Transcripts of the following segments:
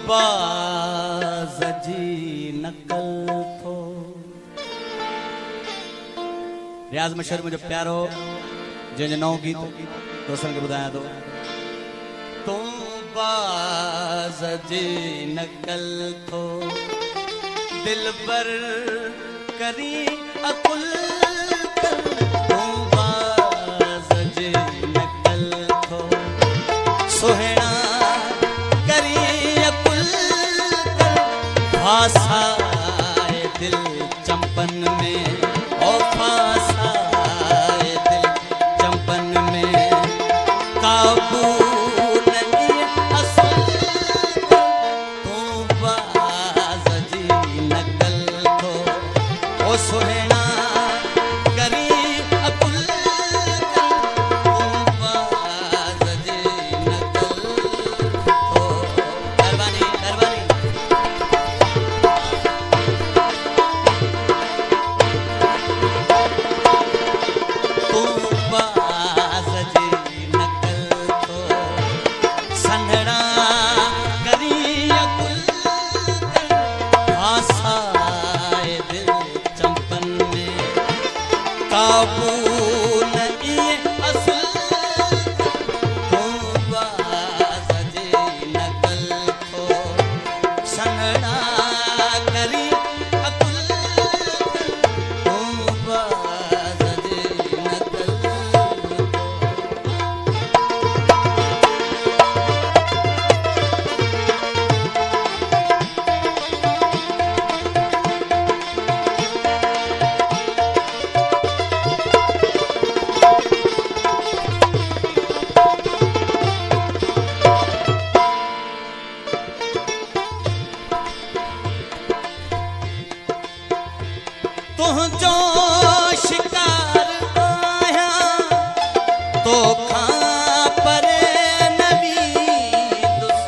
बाज़ जी नकल थो। रियाज़ मशहूर मुझे प्यारो जंहिंजो नओं गीत दोस्तनि खे ॿुधायां थो। तूं बाज़ जी नकल थो दिलबर करी अकुल तूं बाज़ जी नकल थो सुहिणा करी अकुल फासाए दिल चंपन में ओ फासाए दिल चंपन में काबू नहीं असल तूं बाज़ जी नकल थो ओ सुहिणा करी अकुल तूं बाज़ जी नकल थो। महिरबानी महिरबानी। तूं बाज़ जी नकल थो सन्हड़ा करी अकुल फासाए दिल चंपन में काबू नहीं असल तूं बाज़ जी नकल थो सन्हड़ा करी अकुल तूं बाज़ जी नकल थो। तुझो शिकार आहियां तोखां परे नबी दुस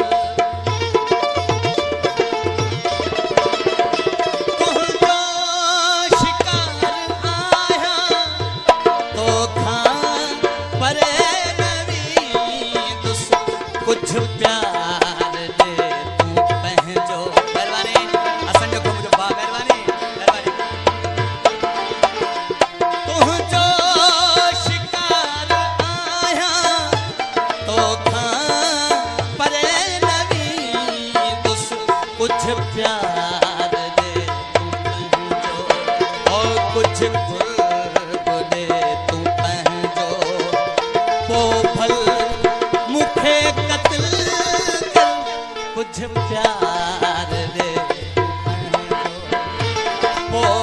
तुझो शिकार आहियां तोखां परे नबी दुस कुछ प्यार दे तूं पंहिंजो महिरबानी असन जो मुंहिंजो भाउ महिरबानी महिरबानी। तुझो शिकार आहियां तोखां परे नबी दुस कुछ प्यार दे तूं पंहिंजो ओ कुछ क़ुर्ब दे तूं पंहिंजो पोइ भल मूंखे क़त्ल कर कुछ प्यार दे तूं पंहिंजो पोइ